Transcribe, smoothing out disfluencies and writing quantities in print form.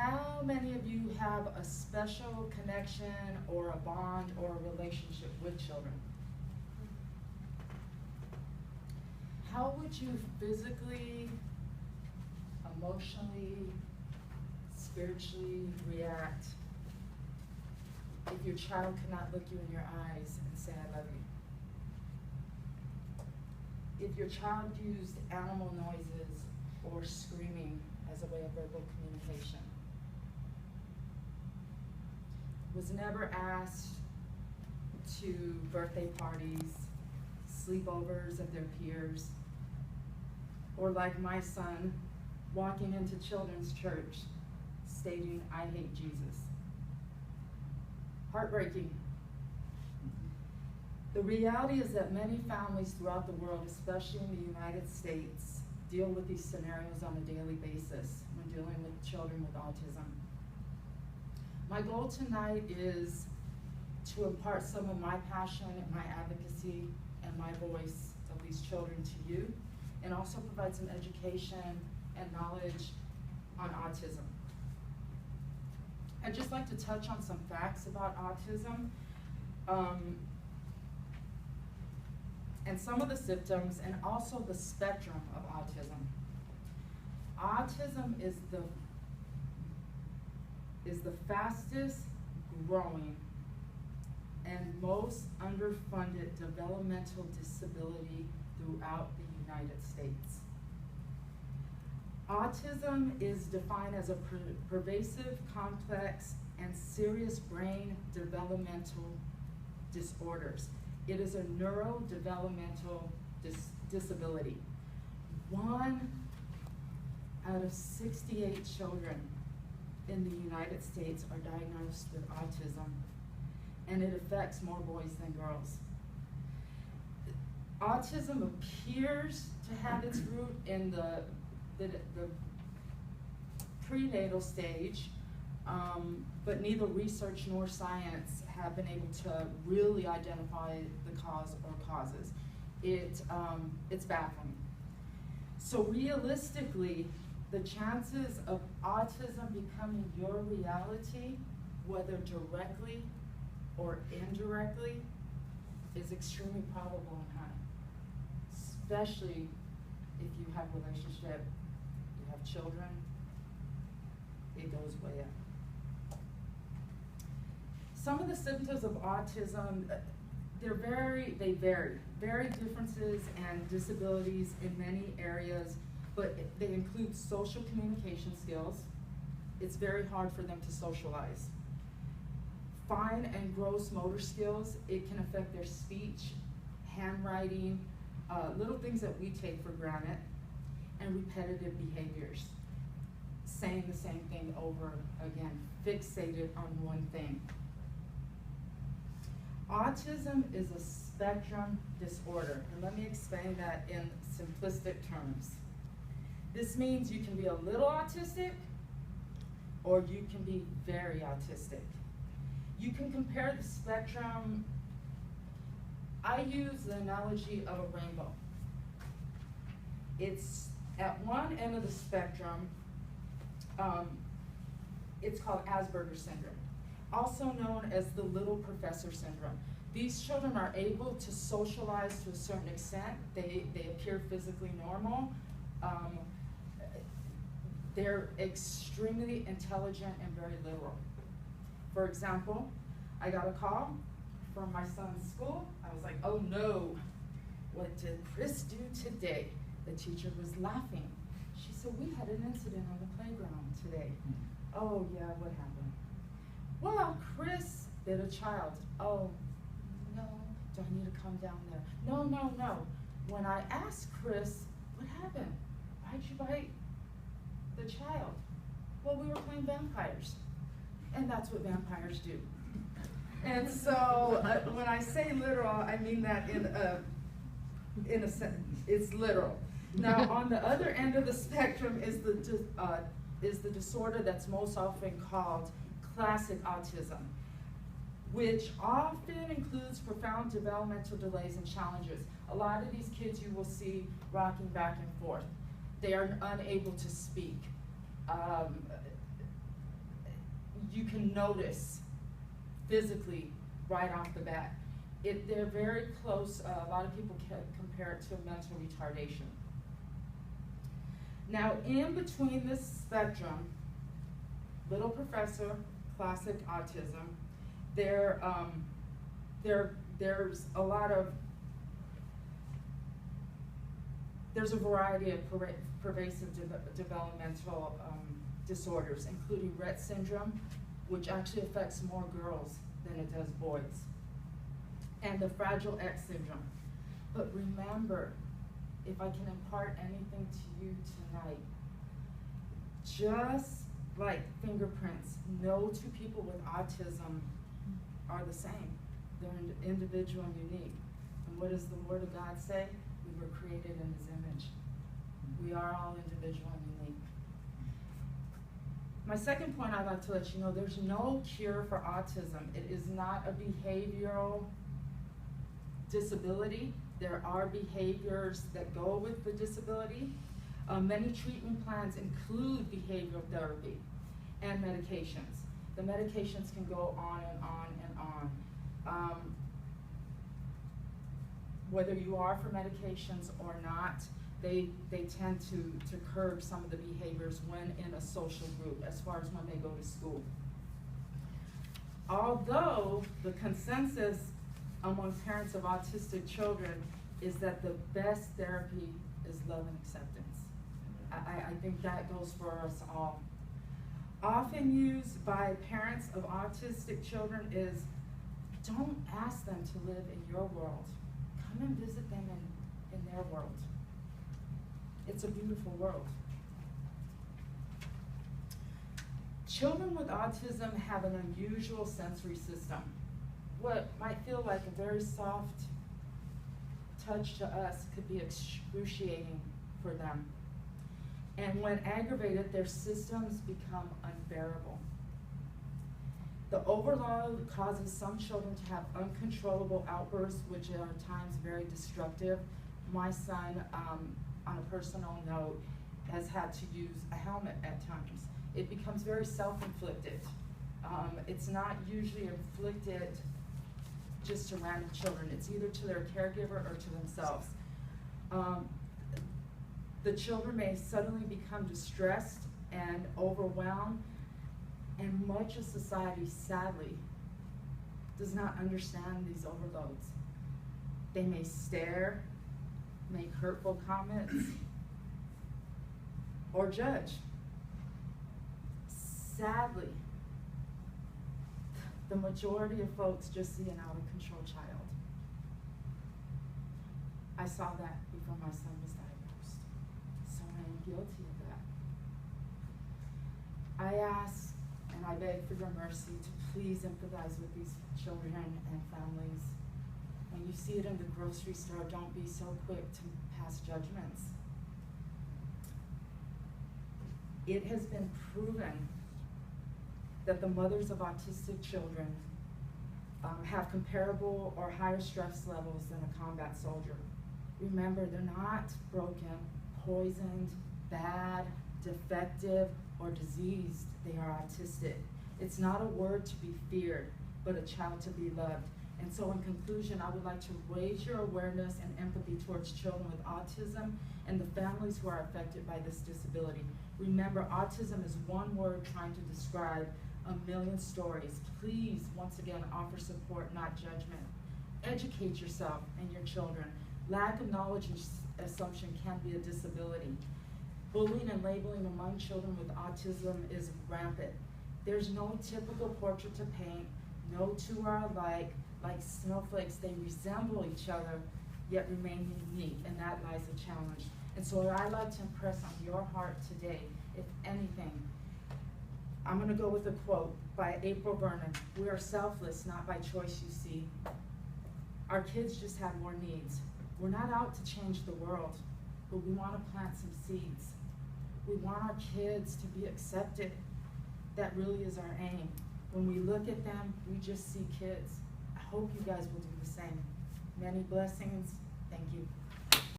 How many of you have a special connection or a bond or a relationship with children? How would you physically, emotionally, spiritually react if your child could not look you in your eyes and say, I love you? If your child used animal noises or screaming as a way of verbal communication, was never asked to birthday parties, sleepovers of their peers, or like my son, walking into children's church stating, I hate Jesus. Heartbreaking. The reality is that many families throughout the world, especially in the United States, deal with these scenarios on a daily basis when dealing with children with autism. My goal tonight is to impart some of my passion and my advocacy and my voice of these children to you, and also provide some education and knowledge on autism. I'd just like to touch on some facts about autism, and some of the symptoms, and also the spectrum of autism. Autism is the fastest growing and most underfunded developmental disability throughout the United States. Autism is defined as a pervasive, complex, and serious brain developmental disorders. It is a neurodevelopmental disability. 1 out of 68 children in the United States are diagnosed with autism, and it affects more boys than girls. Autism appears to have its root in the prenatal stage, but neither research nor science have been able to really identify the cause or causes. It's baffling. So realistically, the chances of autism becoming your reality, whether directly or indirectly, is extremely probable and high, especially if you have a relationship, you have children, it goes way up. Some of the symptoms of autism, they vary. Very differences and disabilities in many areas, but they include social communication skills. It's very hard for them to socialize. Fine and gross motor skills, it can affect their speech, handwriting, little things that we take for granted, and repetitive behaviors. Saying the same thing over again, fixated on one thing. Autism is a spectrum disorder, and let me explain that in simplistic terms. This means you can be a little autistic, or you can be very autistic. You can compare the spectrum. I use the analogy of a rainbow. It's at one end of the spectrum, it's called Asperger's syndrome, also known as the little professor syndrome. These children are able to socialize to a certain extent. They appear physically normal. They're extremely intelligent and very literal. For example, I got a call from my son's school. I was like, oh no, what did Chris do today? The teacher was laughing. She said, we had an incident on the playground today. Oh yeah, what happened? Well, Chris bit a child. Oh no, do I need to come down there? No. When I asked Chris, what happened? Why'd you bite the child? Well, we were playing vampires. And that's what vampires do. And so when I say literal, I mean that in a sense, it's literal. Now, on the other end of the spectrum is the disorder that's most often called classic autism, which often includes profound developmental delays and challenges. A lot of these kids you will see rocking back and forth. They are unable to speak. you can notice physically right off the bat. They're very close. A lot of people can compare it to mental retardation. Now, in between this spectrum, little professor, classic autism, there's a lot of, there's a variety of pervasive developmental disorders, including Rett syndrome, which actually affects more girls than it does boys, and the Fragile X syndrome. But remember, if I can impart anything to you tonight, just like fingerprints, no two people with autism are the same. They're individual and unique. And what does the Word of God say? We were created in His image. We are all individual and unique. My second point I'd like to let you know, there's no cure for autism. It is not a behavioral disability. There are behaviors that go with the disability. Many treatment plans include behavioral therapy and medications. The medications can go on and on and on. Whether you are for medications or not, they tend to curb some of the behaviors when in a social group, as far as when they go to school. Although the consensus among parents of autistic children is that the best therapy is love and acceptance. I think that goes for us all. Often used by parents of autistic children is, don't ask them to live in your world. Come and visit them in their world. It's a beautiful world. Children with autism have an unusual sensory system. What might feel like a very soft touch to us could be excruciating for them. And when aggravated, their systems become unbearable. The overload causes some children to have uncontrollable outbursts, which are at times very destructive. My son, on a personal note, has had to use a helmet at times. It becomes very self-inflicted. It's not usually inflicted just to random children. It's either to their caregiver or to themselves. The children may suddenly become distressed and overwhelmed, and much of society, sadly, does not understand these overloads. They may stare, make hurtful comments, or judge. Sadly, the majority of folks just see an out-of-control child. I saw that before my son was diagnosed, so I am guilty of that. I ask and I beg for your mercy to please empathize with these children and families. When you see it in the grocery store, don't be so quick to pass judgments. It has been proven that the mothers of autistic children have comparable or higher stress levels than a combat soldier. Remember, they're not broken, poisoned, bad, defective, or diseased. They are autistic. It's not a word to be feared, but a child to be loved. And so in conclusion, I would like to raise your awareness and empathy towards children with autism and the families who are affected by this disability. Remember, autism is one word trying to describe a million stories. Please, once again, offer support, not judgment. Educate yourself and your children. Lack of knowledge and assumption can be a disability. Bullying and labeling among children with autism is rampant. There's no typical portrait to paint. No two are alike. Like snowflakes, they resemble each other, yet remain unique, and that lies a challenge. And so what I'd like to impress on your heart today, if anything, I'm gonna go with a quote by April Vernon. We are selfless, not by choice, you see. Our kids just have more needs. We're not out to change the world, but we wanna plant some seeds. We want our kids to be accepted. That really is our aim. When we look at them, we just see kids. I hope you guys will do the same. Many blessings. Thank you.